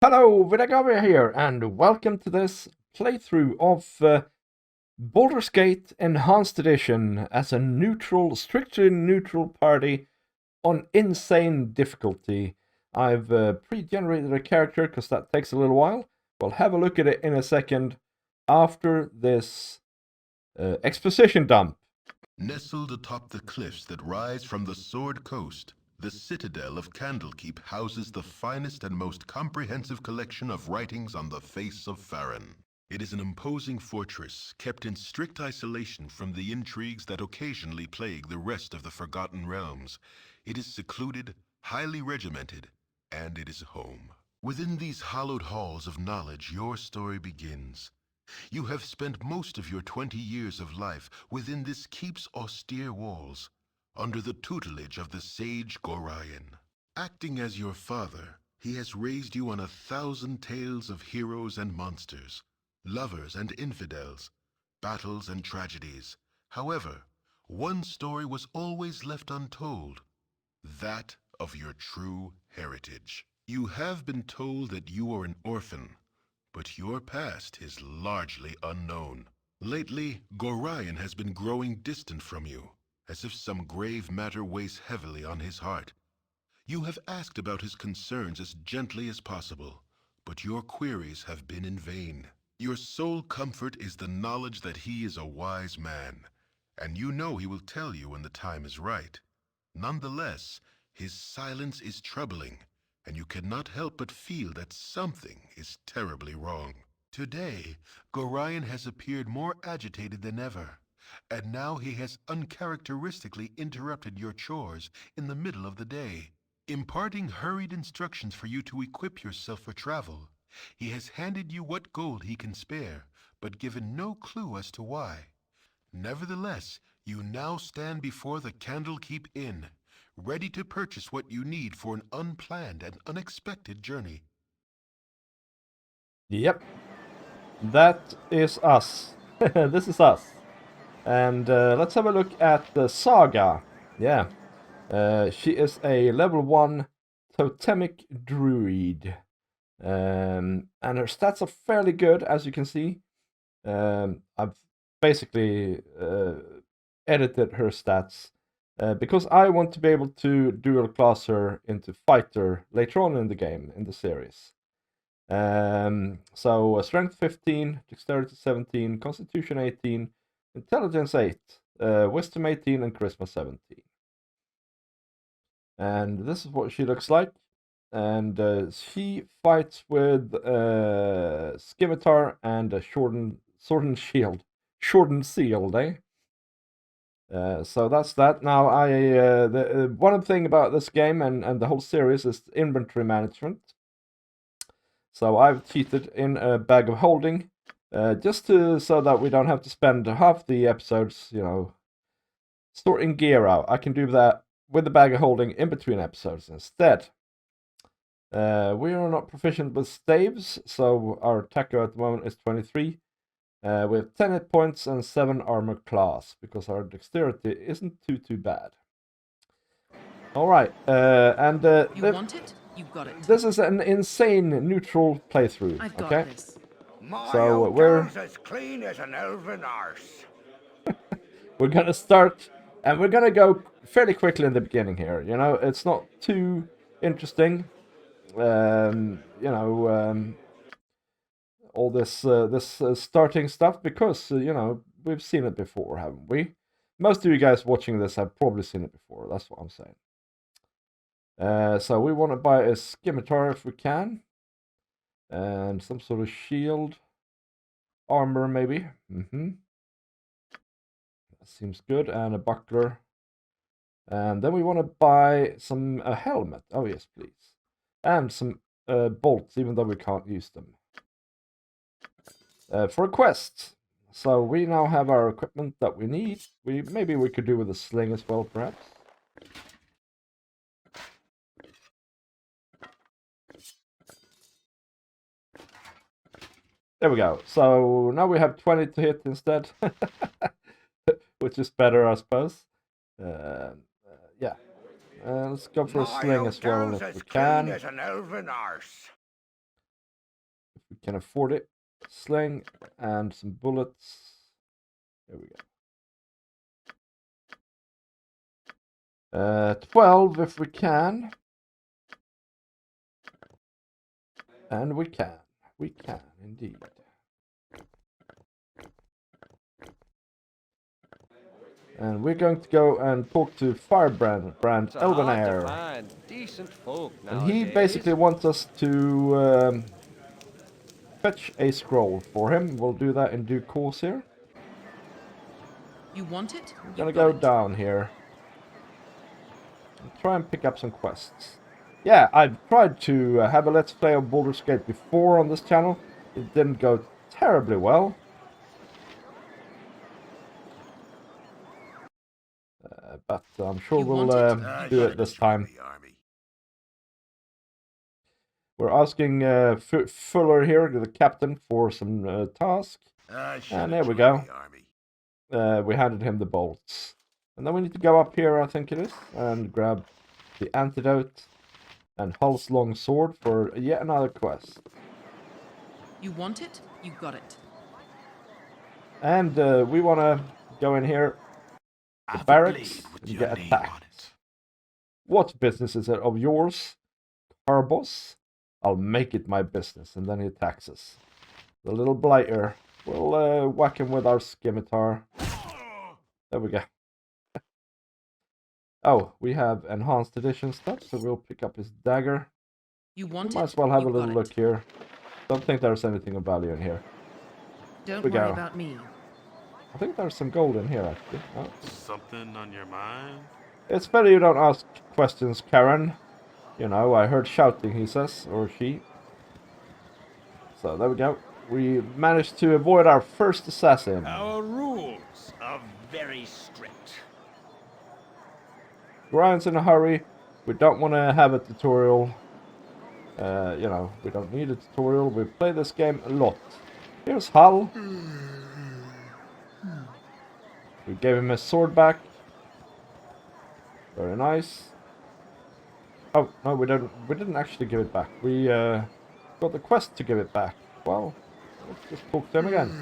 Hello, Vidargavia here, and welcome to this playthrough of Baldur's Gate Enhanced Edition as a strictly neutral party on insane difficulty. I've pre-generated a character because that takes a little while. We'll have a look at it in a second after this exposition dump. Nestled atop the cliffs that rise from the Sword Coast, the citadel of Candlekeep houses the finest and most comprehensive collection of writings on the face of Faerun. It is an imposing fortress, kept in strict isolation from the intrigues that occasionally plague the rest of the Forgotten Realms. It is secluded, highly regimented, and it is home. Within these hallowed halls of knowledge, your story begins. You have spent most of your 20 years of life within this keep's austere walls, under the tutelage of the sage Gorion. Acting as your father, he has raised you on 1,000 tales of heroes and monsters, lovers and infidels, battles and tragedies. However, one story was always left untold, that of your true heritage. You have been told that you are an orphan, but your past is largely unknown. Lately, Gorion has been growing distant from you, as if some grave matter weighs heavily on his heart. You have asked about his concerns as gently as possible, but your queries have been in vain. Your sole comfort is the knowledge that he is a wise man, and you know he will tell you when the time is right. Nonetheless, his silence is troubling, and you cannot help but feel that something is terribly wrong. Today, Gorion has appeared more agitated than ever, and now he has uncharacteristically interrupted your chores in the middle of the day, imparting hurried instructions for you to equip yourself for travel. He has handed you what gold he can spare, but given no clue as to why. Nevertheless, you now stand before the Candlekeep Inn, ready to purchase what you need for an unplanned and unexpected journey. Yep, that is us. This is us. And let's have a look at the Saga. Yeah. She is a level 1 Totemic Druid. And her stats are fairly good, as you can see. I've basically edited her stats because I want to be able to dual class her into fighter later on in the game, in the series. So strength 15, dexterity 17, constitution 18, intelligence 8, wisdom 18, and charisma 17. And this is what she looks like. And she fights with Scimitar and a sword and shield. Shortened shield, eh? So that's that. Now, one thing about this game and the whole series is inventory management. So I've cheated in a bag of holding, just so that we don't have to spend half the episodes, sorting gear out. I can do that with the bag of holding in between episodes instead. We are not proficient with staves, so our attacker at the moment is 23. We have 10 hit points and 7 armor class, because our dexterity isn't too bad. Alright, You want it? You got it. This is an insane neutral playthrough, I've got okay? this. So we're as clean as an elven arse. we're gonna start, and we're gonna go fairly quickly in the beginning here. It's not too interesting. All this starting stuff, because we've seen it before, haven't we? Most of you guys watching this have probably seen it before. That's what I'm saying. So we want to buy a scimitar if we can, and some sort of shield, armor maybe. That seems good, and a buckler. And then we want to buy a helmet. Oh yes, please, and some bolts, even though we can't use them. For a quest. So we now have our equipment that we need. Maybe we could do with a sling as well, perhaps. There we go. So now we have 20 to hit instead, which is better, I suppose. Yeah. Let's go for a sling as well if we can. As an elven arse. can afford it. Sling and some bullets. There we go. 12 if we can. And we can. We can indeed. And we're going to go and talk to Firebrand Elvenair. And he basically wants us to fetch a scroll for him. We'll do that in due course here. You want it? I'm gonna go down here and try and pick up some quests. Yeah, I've tried to have a let's play of Baldur's Gate before on this channel. It didn't go terribly well. But I'm sure we'll do it this time. We're asking Fuller here, the captain, for some task. And there we go. We handed him the bolts. And then we need to go up here, I think it is, and grab the antidote and Hull's long sword for yet another quest. You want it? You got it. And we want to go in here, the barracks, and get attacked. What business is it of yours, Carbos? I'll make it my business. And then he attacks us. The little blighter. We'll whack him with our scimitar. There we go. Oh, we have enhanced edition stuff, so we'll pick up his dagger. You want Might as well have a little look here. Don't think there's anything of value in here. Don't worry about me. I think there's some gold in here, actually. Oh. Something on your mind? It's better you don't ask questions, Karen. You know, I heard shouting, he says, or she. So, there we go. We managed to avoid our first assassin. Our rules are very strict. Ryan's in a hurry. We don't want to have a tutorial. You know, we don't need a tutorial. We play this game a lot. Here's Hull. We gave him his sword back. Very nice. Oh, no, we didn't actually give it back. We got the quest to give it back. Well, let's just talk to him again.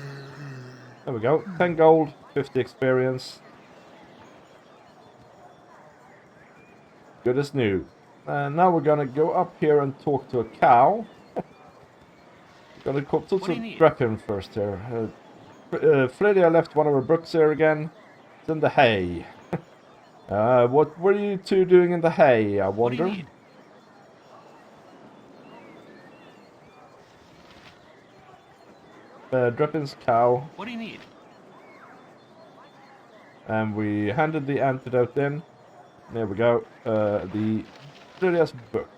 There we go. 10 gold, 50 experience. Good as new. And now we're gonna go up here and talk to a cow. Gonna talk to Dreppin first here. Flydia left one of her books here again. It's in the hay. What were you two doing in the hay, I wonder? Dreppin's cow. What do you need? And we handed the antidote in. There we go. The Flydia's book.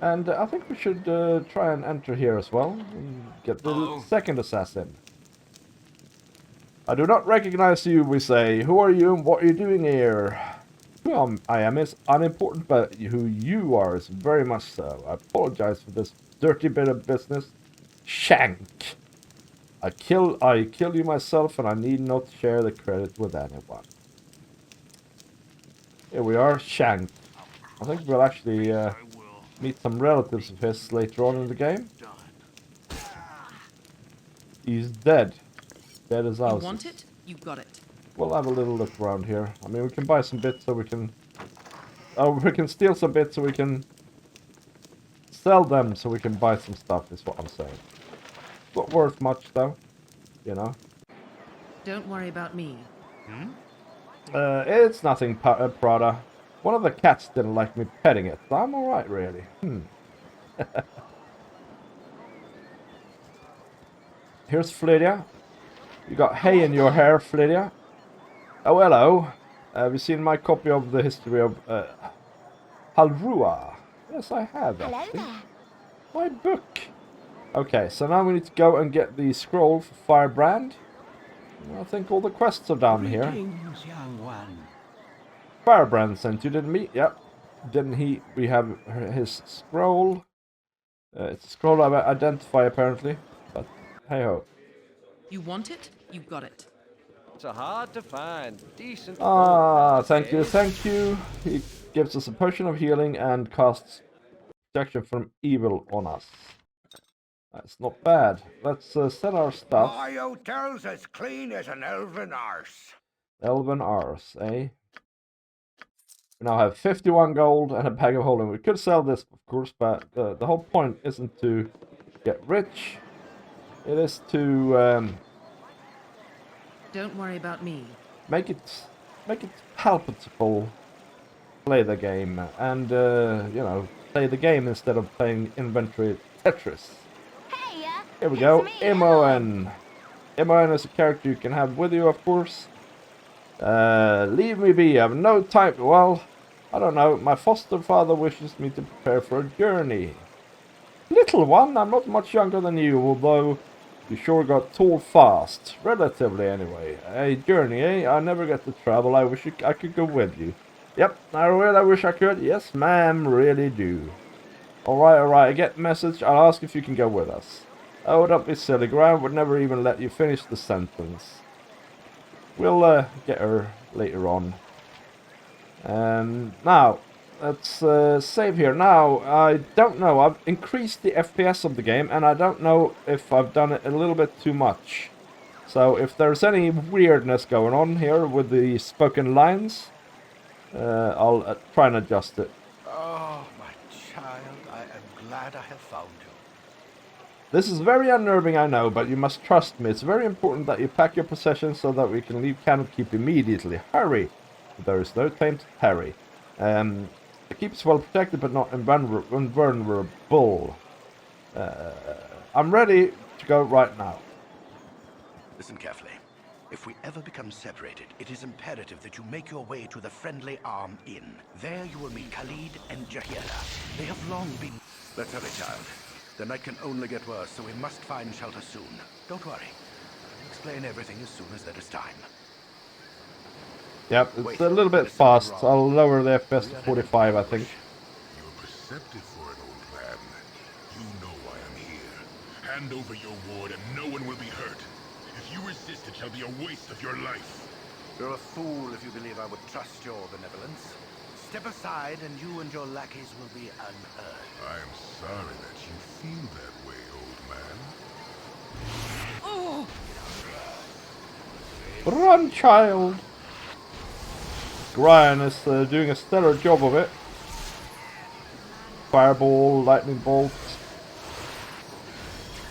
And I think we should try and enter here as well. And get the second assassin. I do not recognize you, we say. Who are you and what are you doing here? Who I am is unimportant, but who you are is very much so. I apologize for this dirty bit of business. Shank. I kill you myself, and I need not share the credit with anyone. Here we are, Shank. I think we'll actually meet some relatives of his later on in the game. He's dead. Dead as ours. You want it? You got it. We'll have a little look around here. I mean, we can buy some bits so we can... Oh, we can steal some bits so we can... Sell them so we can buy some stuff, is what I'm saying. Not worth much, though. You know? Don't worry about me. It's nothing, Prada. One of the cats didn't like me petting it. I'm alright, really. Here's Flydia. You got hay in your hair, Flydia. Oh, hello. Have you seen my copy of the history of Halrua? Yes, I have, actually. My book. Okay, so now we need to go and get the scroll for Firebrand. I think all the quests are down here. Young one. Firebrand sent you, didn't we? Yep. Didn't he? We have his scroll. It's a scroll I identify, apparently. But, hey-ho. You want it? You got it. It's a hard to find. Decent. Thank you, thank you. He gives us a potion of healing and casts protection from evil on us. That's not bad. Let's sell our stuff. My hotel's as clean as an elven arse. Elven arse, eh? We now have 51 gold and a bag of holding. We could sell this, of course, but the whole point isn't to get rich. It is to Don't worry about me. make it palpable. Play the game and you know, play the game instead of playing inventory Tetris. Hey, Here we it's go, me, Imoen. Imoen is a character you can have with you, of course. Leave me be. I have no time. Well, I don't know. My foster father wishes me to prepare for a journey. Little one, I'm not much younger than you, although you sure got tall fast. Relatively, anyway. A journey, eh? I never get to travel. I wish I could go with you. Yep, I really wish I could. Yes, ma'am, really do. Alright, I get the message. I'll ask if you can go with us. Oh, don't be silly. Graham would never even let you finish the sentence. We'll get her later on. Now, let's save here. Now, I don't know. I've increased the FPS of the game, and I don't know if I've done it a little bit too much. So, if there's any weirdness going on here with the spoken lines, I'll try and adjust it. Oh, my child, I am glad I have found you. This is very unnerving, I know, but you must trust me. It's very important that you pack your possessions so that we can leave Candlekeep immediately. Hurry! There is no time to tarry. The keep is well protected, but not invulnerable. I'm ready to go right now. Listen carefully. If we ever become separated, it is imperative that you make your way to the Friendly Arm Inn. There you will meet Khalid and Jahira. They have long been... Let's hurry, child. The night can only get worse, so we must find shelter soon. Don't worry. I'll explain everything as soon as there is time. Yep, it's a little bit fast. I'll lower the FPS to 45, I think. You're perceptive for an old man. You know why I'm here. Hand over your ward and no one will be hurt. If you resist, it shall be a waste of your life. You're a fool if you believe I would trust your benevolence. Step aside and you and your lackeys will be unheard. I am sorry that you feel that way, old man. Oh! Run, child! Ryan is doing a stellar job of it. Fireball, lightning bolt.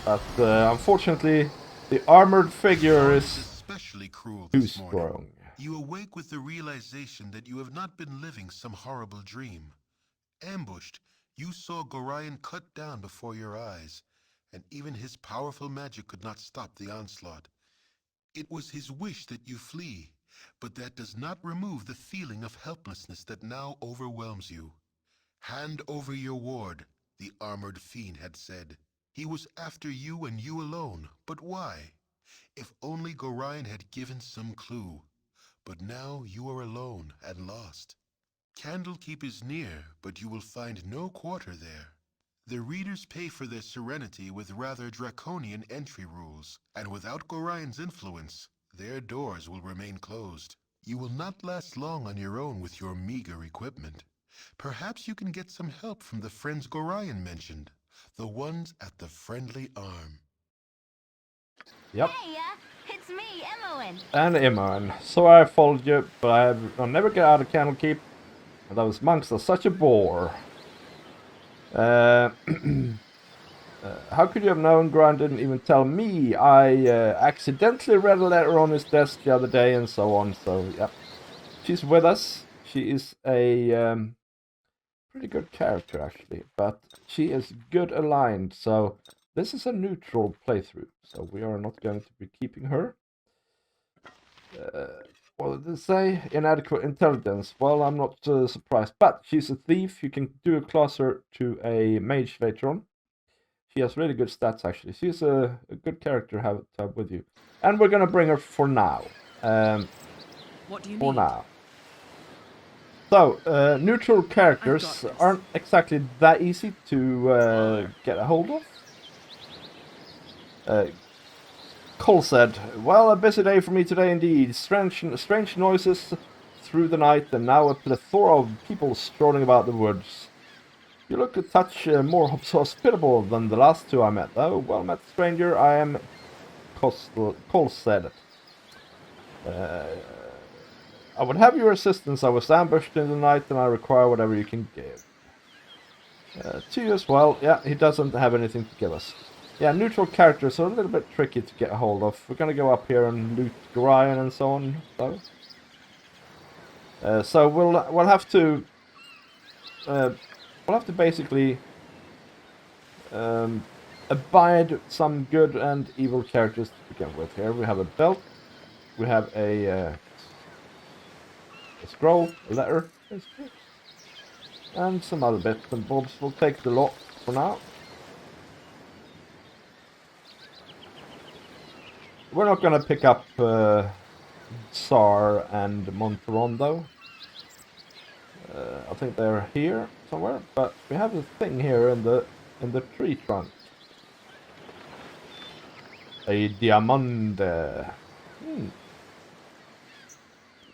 But unfortunately, the armored figure is especially cruel too this morning. strong. You awake with the realization that you have not been living some horrible dream. Ambushed, you saw Gorion cut down before your eyes, and even his powerful magic could not stop the onslaught. It was his wish that you flee, but that does not remove the feeling of helplessness that now overwhelms you. Hand over your ward, the armored fiend had said. He was after you and you alone, but why? If only Gorion had given some clue. But now you are alone and lost. Candlekeep is near, but you will find no quarter there. The readers pay for their serenity with rather draconian entry rules, and without Gorion's influence, their doors will remain closed. You will not last long on your own with your meager equipment. Perhaps you can get some help from the friends Gorion mentioned, the ones at the Friendly Arm. Yep. Hey, it's me, Imoen. And Imoen. So I followed you, but I'll never get out of Candlekeep. Those monks are such a bore. How could you have known? Grant didn't even tell me. I accidentally read a letter on his desk the other day and so on. So, yep. She's with us. She is a pretty good character, actually. But she is good aligned. So, this is a neutral playthrough. So, we are not going to be keeping her. What did it say? Inadequate intelligence. Well, I'm not surprised. But she's a thief. You can do a class her to a mage later on. She has really good stats, actually. She's a good character to have with you. And we're going to bring her for now. What do you For need? now. So, neutral characters aren't exactly that easy to get a hold of. Cole said, well, a busy day for me today indeed. Strange noises through the night, and now a plethora of people strolling about the woods. You look a touch more hospitable than the last two I met, though. Well met, stranger. I am Colstead. I would have your assistance. I was ambushed in the night, and I require whatever you can give. To you as well. Yeah, he doesn't have anything to give us. Yeah, neutral characters are a little bit tricky to get a hold of. We're gonna go up here and loot Gorion and so on, though. So we'll have to basically abide some good and evil characters to begin with. Here we have a belt, we have a scroll, a letter, basically, and some other bits and bobs. We'll take the lot for now. We're not gonna pick up Tsar and Monteron though. I think they're here somewhere, but we have a thing here in the tree trunk. A diamond. But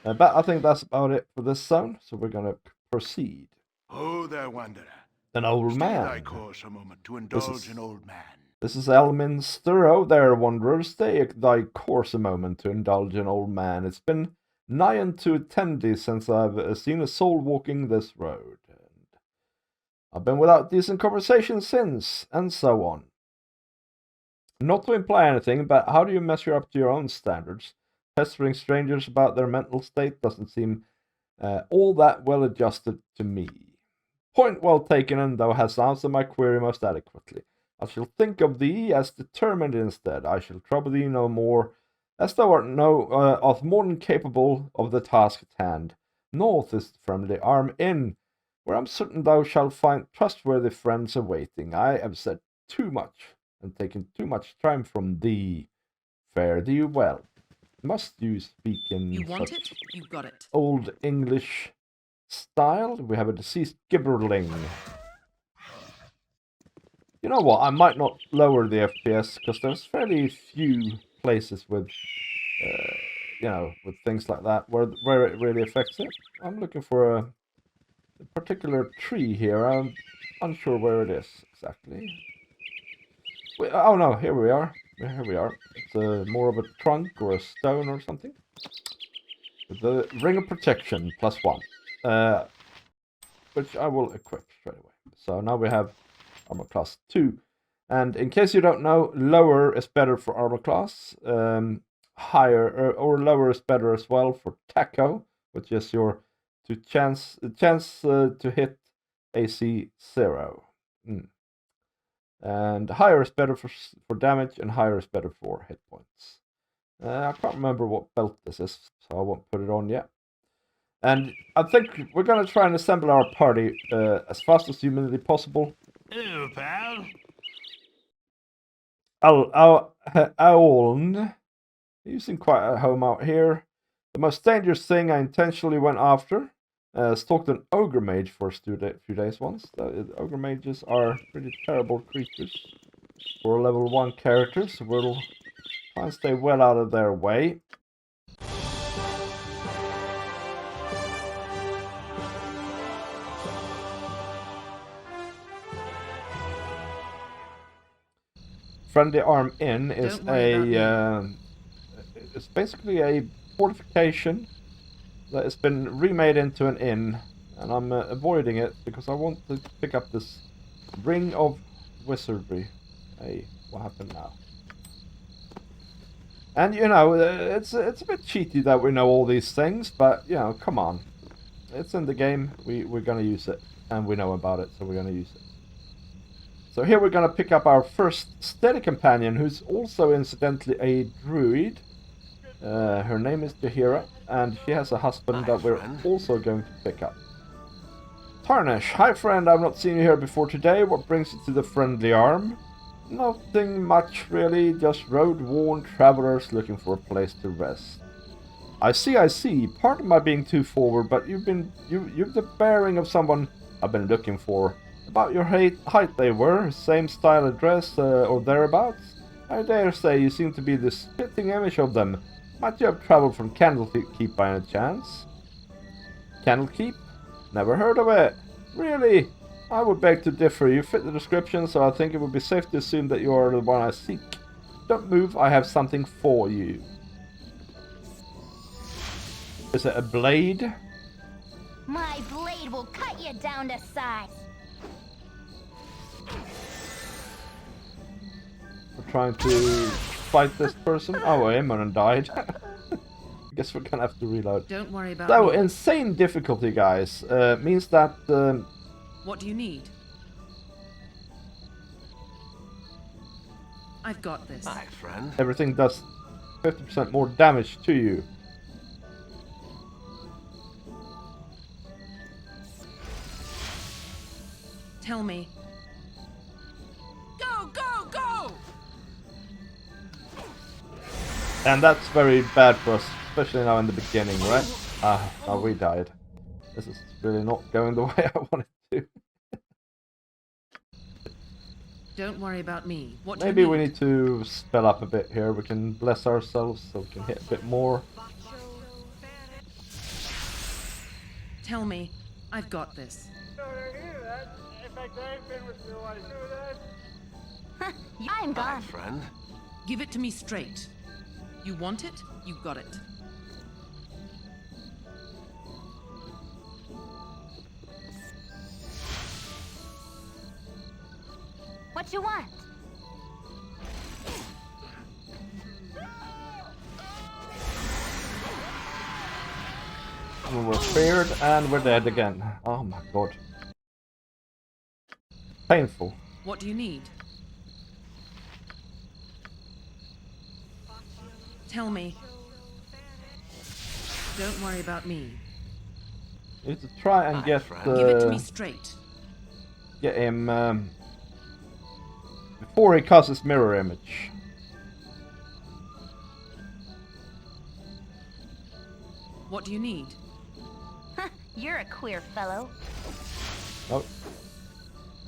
I think that's about it for this zone, so we're gonna proceed. Oh, there, wanderer. An old Stay man. thy course a moment to indulge an old man. This is Elminster. Oh there, wanderer. Stay thy course a moment to indulge an old man. It's been nigh unto 10 days since I've seen a soul walking this road. And I've been without decent conversation since, and so on. Not to imply anything, but how do you measure up to your own standards? Pestering strangers about their mental state doesn't seem all that well adjusted to me. Point well taken, and thou hast answered my query most adequately. I shall think of thee as determined instead. I shall trouble thee no more, as thou art more than capable of the task at hand. North is the friendly arm inn, where I'm certain thou shalt find trustworthy friends awaiting. I have said too much, and taken too much time from thee. Fare thee well. Must you speak in You want such it? You got it. old English style? We have a deceased gibberling. You know what? I might not lower the FPS because there's fairly few places with, with things like that where it really affects it. I'm looking for a particular tree here. I'm unsure where it is exactly. Wait, oh no, here we are. Here we are. It's more of a trunk or a stone or something. With the ring of protection +1, which I will equip straight away. So now we have armor class 2. And in case you don't know, lower is better for armor class. Higher or lower is better as well for taco, which is your chance to hit AC 0. And higher is better for damage, and higher is better for hit points. I can't remember what belt this is, so I won't put it on yet. And I think we're going to try and assemble our party as fast as humanly possible. Ew, pal. Auln. You seem quite at home out here. The most dangerous thing I intentionally went after. Stalked an ogre mage for a few days once. Ogre mages are pretty terrible creatures for a level 1 character, so we'll try and stay well out of their way. Friendly Arm Inn is it's basically a fortification that has been remade into an inn, and I'm avoiding it because I want to pick up this Ring of Wizardry. Hey, what happened now? And you know, it's a bit cheaty that we know all these things, but you know, come on, it's in the game. We're gonna use it, and we know about it, so we're gonna use it. So here we're gonna pick up our first steady companion, who's also incidentally a druid. Her name is Jahira, and she has a husband that we're also going to pick up. Tarnish, hi friend, I've not seen you here before today. What brings you to the Friendly Arm? Nothing much really, just road-worn travelers looking for a place to rest. I see. Pardon my being too forward, but you've the bearing of someone I've been looking for. About your height they were, same style of dress or thereabouts. I dare say you seem to be the spitting image of them. Might you have travelled from Candlekeep by any chance? Candlekeep? Never heard of it. Really? I would beg to differ. You fit the description, so I think it would be safe to assume that you are the one I seek. Don't move, I have something for you. Is it a blade? My blade will cut you down to size. We're trying to fight this person. Oh, Amon died. I guess we're gonna have to reload. Don't worry about So, me. insane difficulty, guys. Means that... What do you need? I've got this. My friend. everything does 50% more damage to you. Tell me. Go, go, go! And that's very bad for us, especially now in the beginning, right? Oh, we died. This is really not going the way I wanted to. Don't worry about me. What do Maybe you we need to spell up a bit here. We can bless ourselves so we can hit a bit more. Tell me. I've got this. I'm My gone. friend. Give it to me straight. You want it? You got it. What you want? And we're feared and we're dead again. Oh my god. Painful. What do you need? Tell me. Don't worry about me. You need to try and get Give it to me straight. get him before he casts his mirror image. What do you need? You're a queer fellow. Oh.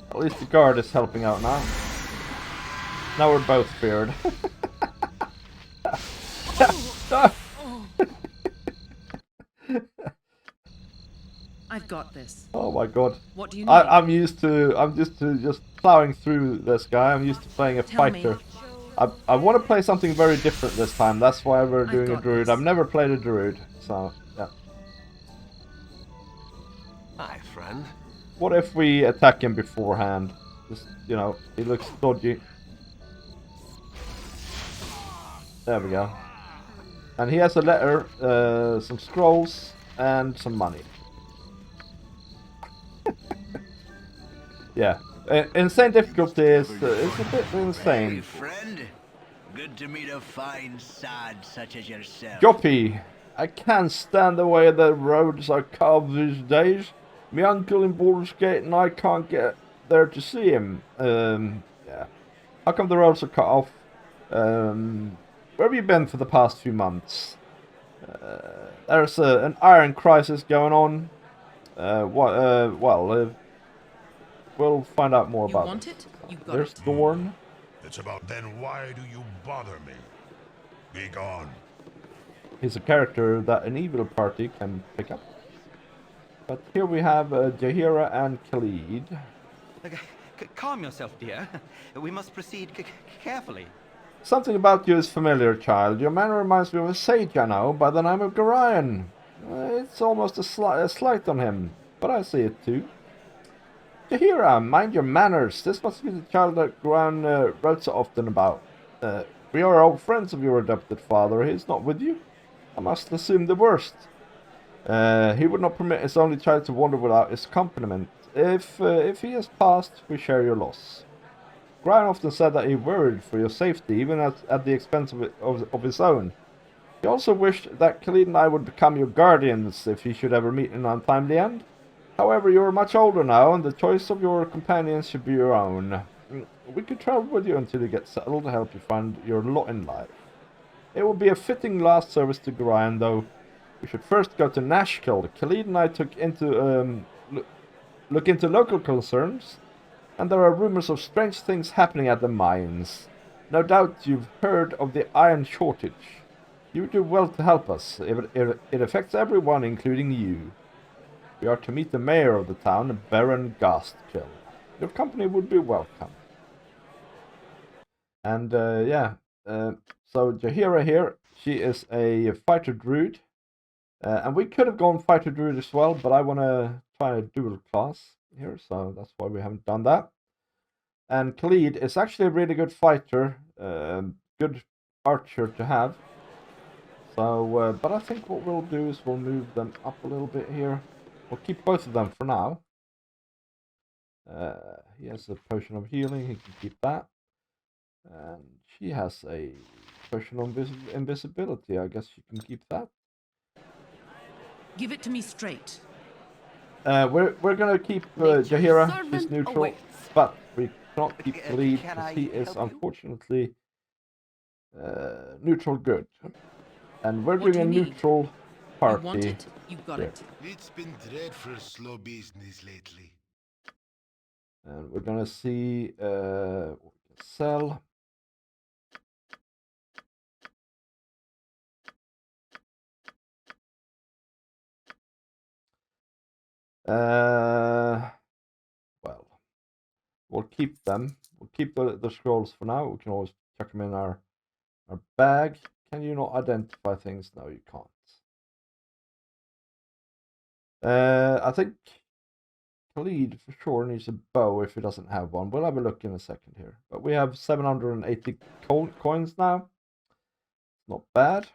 At least the guard is helping out now. Now we're both feared. I've got this. Oh my god. What do you need? I'm used to just plowing through this guy. I'm used to playing a Tell me. fighter. I want to play something very different this time. That's why we're doing a got druid. this. I've never played a druid, so yeah. My friend. What if we attack him beforehand? Just, you know, he looks dodgy. There we go. And he has a letter, some scrolls, and some money. Yeah. Insane difficulty is it's a bit Hey, insane. friend. Good to meet a fine sod such as yourself. Joppy, I can't stand the way the roads are carved these days. My uncle in Baldur's Gate and I can't get there to see him. Yeah. How come the roads are cut off? Where have you been for the past few months? There's an iron crisis going on. We'll find out more You about want it. it? You got There's it. Thorn. It's about then why do you bother me? Be gone. He's a character that an evil party can pick up. But here we have Jaheira and Khalid. Calm yourself, dear. We must proceed carefully. Something about you is familiar, child. Your manner reminds me of a sage I know by the name of Gorion. It's almost a slight on him, but I see it too. Jaheira, mind your manners. This must be the child that Gorion wrote so often about. We are old friends of your adopted father. He is not with you. I must assume the worst. He would not permit his only child to wander without his accompaniment. If he has passed, we share your loss. Gorion often said that he worried for your safety, even at the expense of his own. He also wished that Khalid and I would become your guardians if he should ever meet an untimely end. However, you are much older now, and the choice of your companions should be your own. We could travel with you until you get settled to help you find your lot in life. It would be a fitting last service to Gorion, though. We should first go to Nashkel. Khalid and I look into local concerns, and there are rumors of strange things happening at the mines. No doubt you've heard of the iron shortage. You do well to help us. It affects everyone, including you. We are to meet the mayor of the town, Baron Gastkill. Your company would be welcome. And so Jaheira here, she is a fighter druid. And we could have gone fighter druid as well, but I want to try a dual class here, so that's why we haven't done that. And Khalid is actually a really good fighter, good archer to have. So, but I think what we'll do is we'll move them up a little bit here. We'll keep both of them for now. He has a potion of healing, he can keep that. And she has a potion of invisibility, I guess she can keep that. Give it to me straight. We're gonna keep Jaheira, she's neutral, but we cannot keep Khalid because he is unfortunately neutral good. And we're doing a neutral party. You want it? You got it. It's been dreadful slow business lately. And we're gonna see what we can sell. Well, we'll keep them. We'll keep the scrolls for now. We can always chuck them in our bag. Can you not identify things? No, you can't. I think Khalid for sure needs a bow if he doesn't have one. We'll have a look in a second here. But we have 780 coins now. Not bad.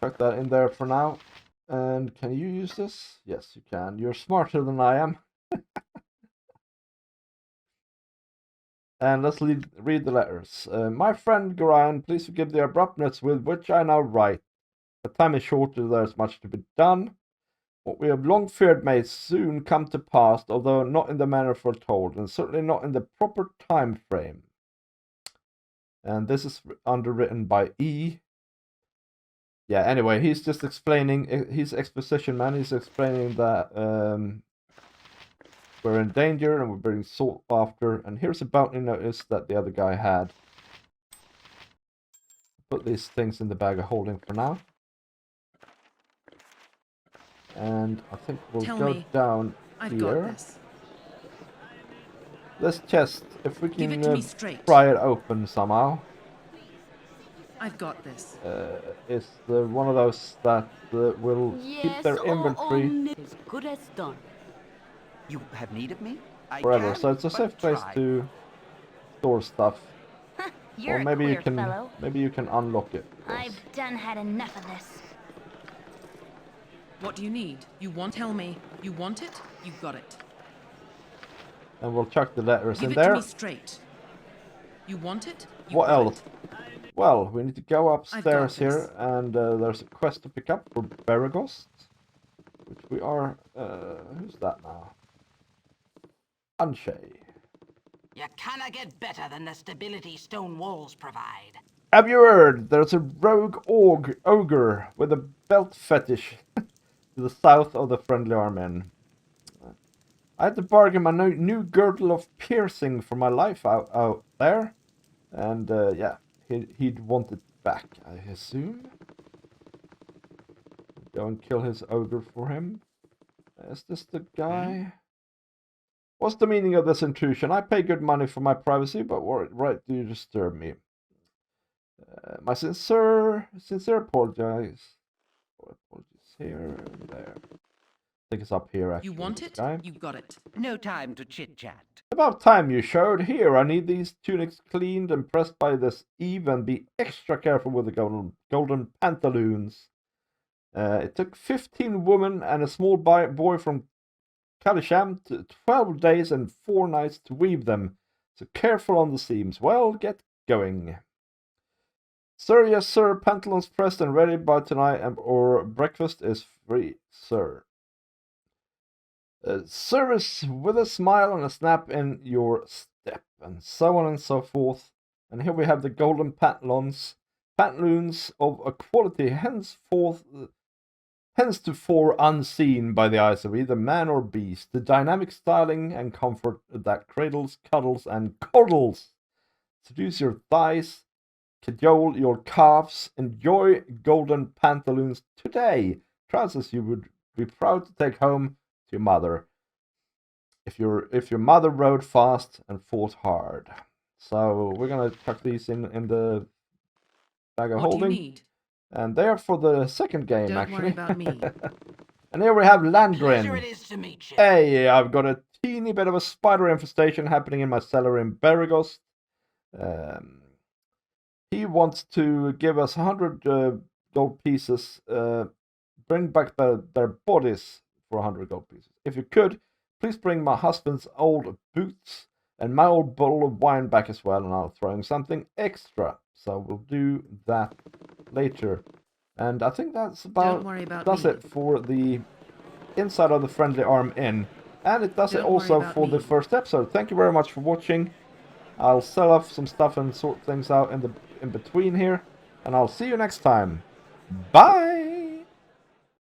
Chuck that in there for now. And can you use this? Yes, you can. You're smarter than I am. And let's read the letters. My friend Gorion, please forgive the abruptness with which I now write. The time is short, and there is much to be done. What we have long feared may soon come to pass, although not in the manner foretold, and certainly not in the proper time frame. And this is underwritten by E. Yeah, anyway, he's just explaining, he's exposition man, he's explaining that we're in danger and we're being sought after. And here's a bounty notice that the other guy had. Put these things in the bag of holding for now. And I think we'll go down I've here. got this. This chest, if we Give can it to me straight. pry it open somehow. I've got this. Is one of those that will keep their inventory As good as done. You have need of me? forever. So it's a safe place to store stuff. You're or maybe a you queer can fellow. maybe you can unlock it. I've done had enough of this. What do you need? You want? Tell me. You want it? You got it. And we'll chuck the letters Give in it there. to me straight. You want it? You What got else? it. Well, we need to go upstairs this. here, and there's a quest to pick up for Baragos, which we are. Who's that now? Anshay. You cannot get better than the stability stone walls provide. Have you heard? There's a rogue ogre with a belt fetish to the south of the friendly army. I had to bargain my new girdle of piercing for my life out there, and yeah, he'd want it back, I assume. Go and kill his ogre for him. Is this the guy? What's the meaning of this intrusion? I pay good money for my privacy, but what right do you disturb me? My sincere apologies. Apologies here and there. I think it's up here, actually. You want it? Guy. You got it. No time to chit-chat. About time you showed. Here, I need these tunics cleaned and pressed by this Eve, and be extra careful with the golden pantaloons. It took 15 women and a small boy from Kalisham to 12 days and 4 nights to weave them, so careful on the seams. Well, get going. Sir, yes, sir. Pantaloons pressed and ready by tonight, or breakfast is free, sir. Service with a smile and a snap in your step, and so on and so forth. And here we have the golden pantaloons of a quality henceforth henceforth unseen by the eyes of either man or beast. The dynamic styling and comfort that cradles, cuddles, and coddles. Seduce your thighs, cajole your calves, enjoy golden pantaloons today. Trousers you would be proud to take home to your mother. If your mother rode fast and fought hard. So we're gonna chuck these in the bag of What do you holding. need? And they are for the second game, Don't actually. worry about me. And here we have Pleasure Landrin. it is to meet you. Hey, I've got a teeny bit of a spider infestation happening in my cellar in Berrigost. He wants to give us 100 gold pieces, bring back their bodies for 100 gold pieces. If you could, please bring my husband's old boots and my old bottle of wine back as well, and I'll throw in something extra. So we'll do that later. And I think that's Don't worry about does me. it for the inside of the Friendly Arm Inn. And it does it Don't worry also about for me. the first episode. Thank you very much for watching. I'll sell off some stuff and sort things out in between here. And I'll see you next time. Bye!